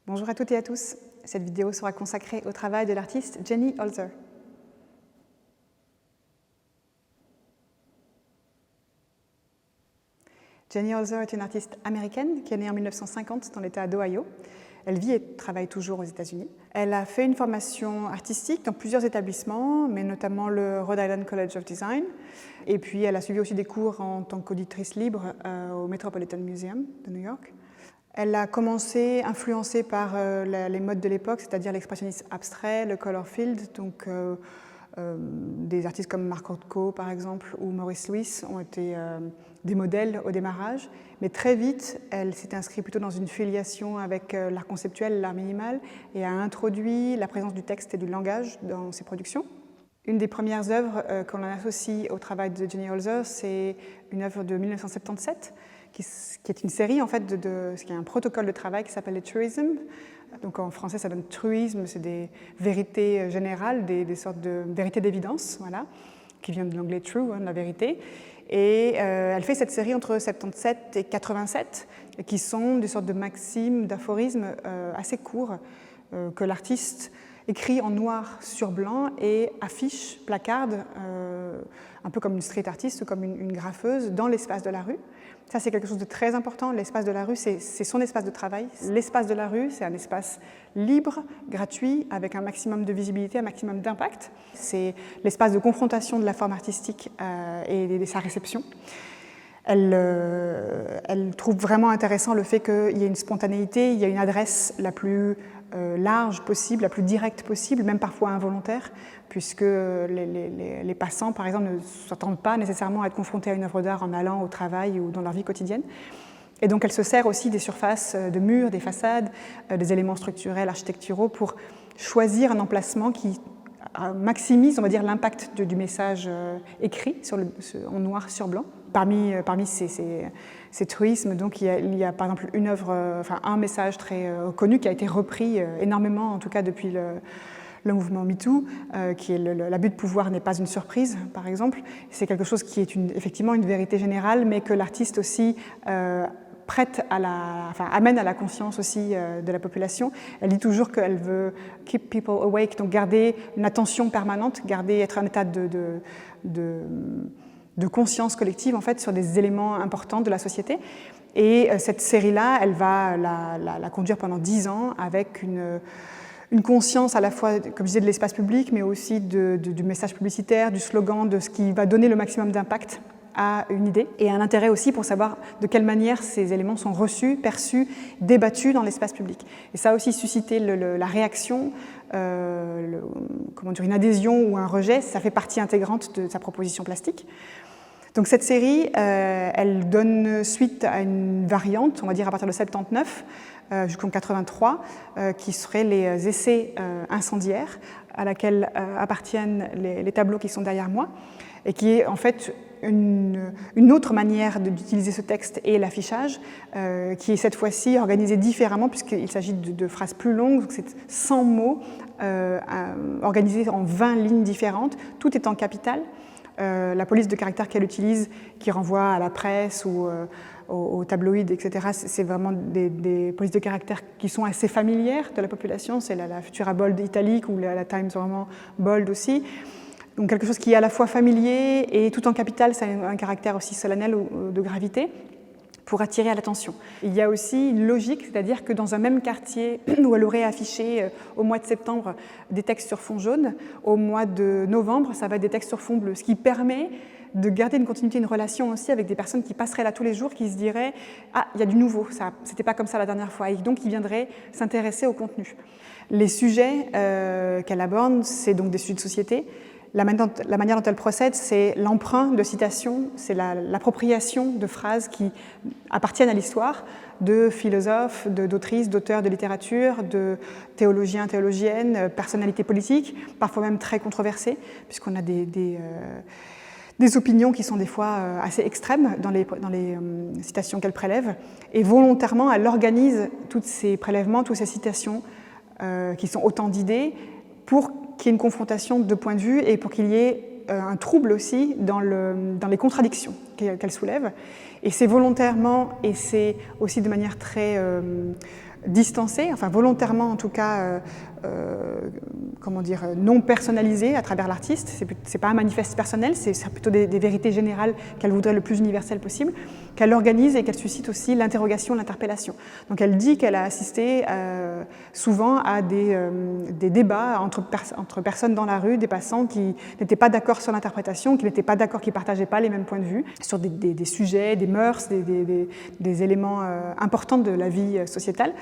Bonjour à toutes et à tous. Cette vidéo sera consacrée au travail de l'artiste Jenny Holzer. Jenny Holzer est une artiste américaine qui est née en 1950 dans l'État d'Ohio. Elle vit et travaille toujours aux États-Unis. Elle a fait une formation artistique dans plusieurs établissements, mais notamment le Rhode Island College of Design. Et puis elle a suivi aussi des cours en tant qu'auditrice libre au Metropolitan Museum de New York. Elle a commencé influencée par les modes de l'époque, c'est-à-dire l'expressionnisme abstrait, le color field, donc des artistes comme Mark Rothko par exemple ou Maurice Lewis ont été des modèles au démarrage, mais très vite elle s'est inscrite plutôt dans une filiation avec l'art conceptuel, l'art minimal et a introduit la présence du texte et du langage dans ses productions. Une des premières œuvres qu'on associe au travail de Jenny Holzer, c'est une œuvre de 1977 qui est une série en fait qui est un protocole de travail qui s'appelle les truisms. Donc en français ça donne truisme, c'est des vérités générales, des sortes de vérités d'évidence, voilà, qui vient de l'anglais true, la vérité. Et elle fait cette série entre 77 et 87, qui sont des sortes de maximes, d'aphorismes assez courts que l'artiste écrit en noir sur blanc et affiche, placarde, un peu comme une street artiste ou comme une graffeuse, dans l'espace de la rue. Ça, c'est quelque chose de très important. L'espace de la rue, c'est son espace de travail. L'espace de la rue, c'est un espace libre, gratuit, avec un maximum de visibilité, un maximum d'impact. C'est l'espace de confrontation de la forme artistique et de sa réception. Elle trouve vraiment intéressant le fait qu'il y ait une spontanéité, il y a une adresse la plus large possible, la plus directe possible, même parfois involontaire, puisque les passants, par exemple, ne s'attendent pas nécessairement à être confrontés à une œuvre d'art en allant au travail ou dans leur vie quotidienne. Et donc elle se sert aussi des surfaces de murs, des façades, des éléments structurels, architecturaux, pour choisir un emplacement qui maximise, on va dire, l'impact du message écrit en noir sur blanc. Parmi ces truismes, donc, il y a par exemple une œuvre, un message très connu qui a été repris énormément, en tout cas depuis le mouvement MeToo, qui est l'abus de pouvoir n'est pas une surprise, par exemple. C'est quelque chose qui est effectivement une vérité générale, mais que l'artiste aussi amène à la conscience aussi de la population. Elle dit toujours qu'elle veut keep people awake, donc garder une attention permanente, être un état de conscience collective en fait, sur des éléments importants de la société. Et cette série-là, elle va la conduire pendant 10 ans avec une conscience à la fois, comme je disais, de l'espace public, mais aussi du message publicitaire, du slogan, de ce qui va donner le maximum d'impact à une idée, et un intérêt aussi pour savoir de quelle manière ces éléments sont reçus, perçus, débattus dans l'espace public. Et ça a aussi suscité la réaction, une adhésion ou un rejet, ça fait partie intégrante de sa proposition plastique. Donc cette série, elle donne suite à une variante, on va dire à partir de 79 jusqu'en 83, qui seraient les essais incendiaires, à laquelle appartiennent les tableaux qui sont derrière moi, et qui est en fait une autre manière d'utiliser ce texte et l'affichage, qui est cette fois-ci organisée différemment, puisqu'il s'agit de phrases plus longues, donc c'est 100 mots organisés en 20 lignes différentes, tout est en capitales. La police de caractère qu'elle utilise, qui renvoie à la presse ou aux tabloïds, etc., c'est vraiment des polices de caractère qui sont assez familières de la population. C'est la Futura Bold italique ou la Times vraiment bold aussi. Donc quelque chose qui est à la fois familier et tout en capital, ça a un caractère aussi solennel ou de gravité, pour attirer à l'attention. Il y a aussi une logique, c'est-à-dire que dans un même quartier où elle aurait affiché au mois de septembre des textes sur fond jaune, au mois de novembre, ça va être des textes sur fond bleu, ce qui permet de garder une continuité, une relation aussi avec des personnes qui passeraient là tous les jours, qui se diraient « Ah, il y a du nouveau, c'était pas comme ça la dernière fois », et donc qui viendraient s'intéresser au contenu. Les sujets qu'elle aborde, c'est donc des sujets de société. La manière dont elle procède, c'est l'emprunt de citations, c'est l'appropriation de phrases qui appartiennent à l'histoire, de philosophes, d'autrices, d'auteurs de littérature, de théologiens, théologiennes, personnalités politiques, parfois même très controversées, puisqu'on a des opinions qui sont des fois assez extrêmes dans les citations qu'elle prélève. Et volontairement, elle organise tous ces prélèvements, toutes ces citations, qui sont autant d'idées, pour qu'il y ait une confrontation de points de vue et pour qu'il y ait un trouble aussi dans les contradictions qu'elle soulève. Et c'est volontairement et c'est aussi de manière très distancé, enfin volontairement en tout cas, non personnalisé à travers l'artiste. C'est pas un manifeste personnel, c'est plutôt des vérités générales qu'elle voudrait le plus universelles possible, qu'elle organise et qu'elle suscite aussi l'interrogation, l'interpellation. Donc elle dit qu'elle a assisté souvent à des débats entre personnes dans la rue, des passants qui n'étaient pas d'accord sur l'interprétation, qui n'étaient pas d'accord, qui ne partageaient pas les mêmes points de vue sur des sujets, des mœurs, des éléments importants de la vie sociétale,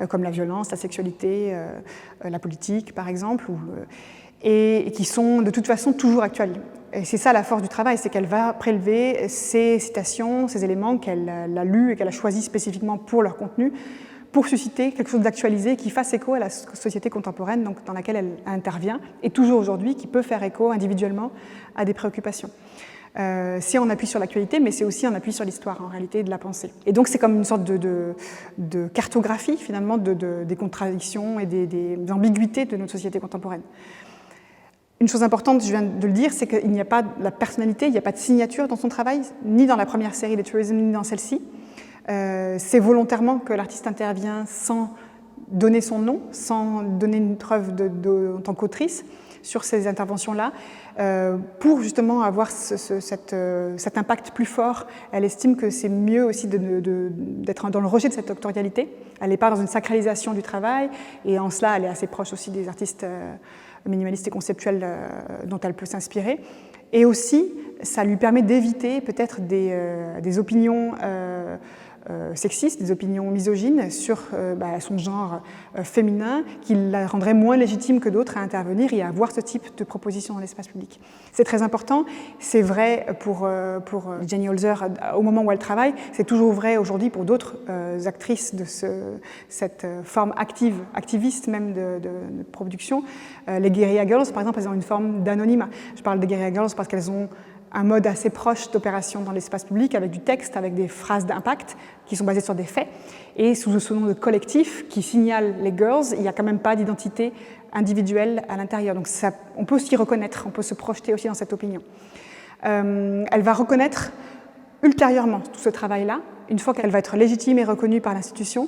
comme la violence, la sexualité, la politique par exemple, et qui sont de toute façon toujours actuels. Et c'est ça la force du travail, c'est qu'elle va prélever ces citations, ces éléments qu'elle a lus et qu'elle a choisis spécifiquement pour leur contenu, pour susciter quelque chose d'actualisé qui fasse écho à la société contemporaine donc dans laquelle elle intervient, et toujours aujourd'hui qui peut faire écho individuellement à des préoccupations. C'est en appui sur l'actualité, mais c'est aussi en appui sur l'histoire, en réalité, de la pensée. Et donc c'est comme une sorte de cartographie, finalement, des contradictions et des ambiguïtés de notre société contemporaine. Une chose importante, je viens de le dire, c'est qu'il n'y a pas de la personnalité, il n'y a pas de signature dans son travail, ni dans la première série de Tourism, ni dans celle-ci. C'est volontairement que l'artiste intervient sans donner son nom, sans donner une preuve en tant qu'autrice sur ces interventions-là, pour justement avoir cet impact plus fort. Elle estime que c'est mieux aussi d'être dans le rejet de cette auctorialité. Elle n'est pas dans une sacralisation du travail, et en cela, elle est assez proche aussi des artistes minimalistes et conceptuels dont elle peut s'inspirer. Et aussi, ça lui permet d'éviter peut-être des opinions sexistes, des opinions misogynes sur son genre féminin, qui la rendraient moins légitime que d'autres à intervenir et à avoir ce type de proposition dans l'espace public. C'est très important, c'est vrai pour Jenny Holzer au moment où elle travaille, c'est toujours vrai aujourd'hui pour d'autres actrices de cette forme activiste même de production. Les Guerrilla Girls, par exemple, elles ont une forme d'anonymat. Je parle des Guerrilla Girls parce qu'elles ont un mode assez proche d'opération dans l'espace public, avec du texte, avec des phrases d'impact qui sont basées sur des faits. Et sous ce nom de collectif qui signale les girls, il n'y a quand même pas d'identité individuelle à l'intérieur. Donc on peut s'y reconnaître, on peut se projeter aussi dans cette opinion. Elle va reconnaître ultérieurement tout ce travail-là, une fois qu'elle va être légitime et reconnue par l'institution,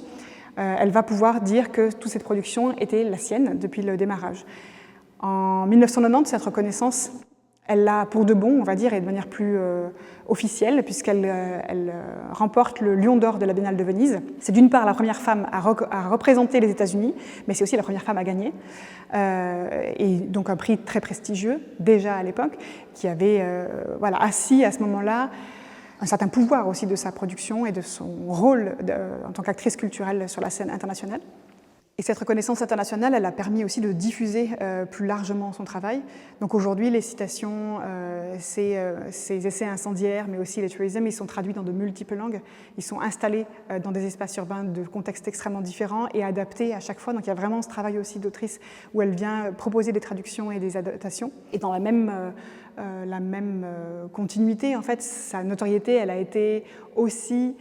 elle va pouvoir dire que toute cette production était la sienne depuis le démarrage. En 1990, cette reconnaissance, elle l'a pour de bon, on va dire, et de manière plus officielle, puisqu'elle remporte le Lion d'Or de la Biennale de Venise. C'est d'une part la première femme à représenter les États-Unis, mais c'est aussi la première femme à gagner. Et donc un prix très prestigieux, déjà à l'époque, qui avait assis à ce moment-là un certain pouvoir aussi de sa production et de son rôle en tant qu'actrice culturelle sur la scène internationale. Et cette reconnaissance internationale, elle a permis aussi de diffuser plus largement son travail. Donc aujourd'hui, les citations, ces essais incendiaires, mais aussi les tourismes, ils sont traduits dans de multiples langues. Ils sont installés dans des espaces urbains de contextes extrêmement différents et adaptés à chaque fois. Donc il y a vraiment ce travail aussi d'autrice où elle vient proposer des traductions et des adaptations. Et dans la même continuité, en fait, sa notoriété, elle a été aussi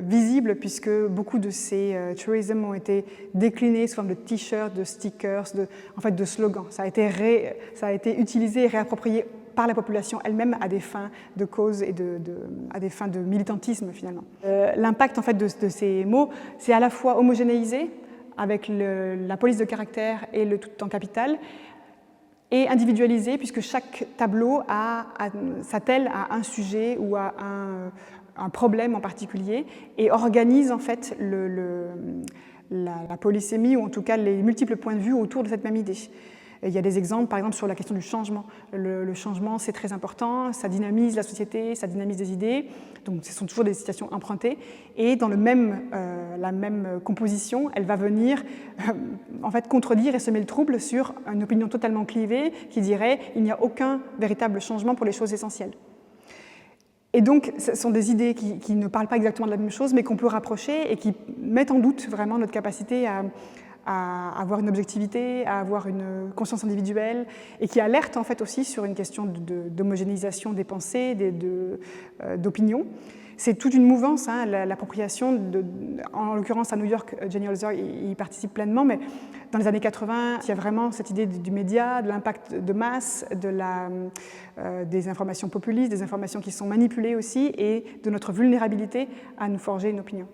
visible, puisque beaucoup de ces tourismes ont été déclinés sous forme de t-shirts, de stickers, de slogans. Ça a été utilisé et réapproprié par la population elle-même à des fins de cause et à des fins de militantisme finalement. L'impact en fait de ces mots, c'est à la fois homogénéisé avec la police de caractère et le tout en capital, et individualisé puisque chaque tableau s'attelle à un sujet ou à un problème en particulier et organise en fait la polysémie ou en tout cas les multiples points de vue autour de cette même idée. Et il y a des exemples par exemple sur la question du changement. Le changement c'est très important, ça dynamise la société, ça dynamise des idées, donc ce sont toujours des citations empruntées et dans la même composition, elle va venir en fait contredire et semer le trouble sur une opinion totalement clivée qui dirait il n'y a aucun véritable changement pour les choses essentielles. Et donc, ce sont des idées qui ne parlent pas exactement de la même chose, mais qu'on peut rapprocher et qui mettent en doute vraiment notre capacité à avoir une objectivité, à avoir une conscience individuelle, et qui alertent en fait aussi sur une question d'homogénéisation des pensées, d'opinions. C'est toute une mouvance, hein, l'appropriation, en l'occurrence à New York, Jenny Holzer y participe pleinement, mais dans les années 80, il y a vraiment cette idée du média, de l'impact de masse, des informations populistes, des informations qui sont manipulées aussi, et de notre vulnérabilité à nous forger une opinion.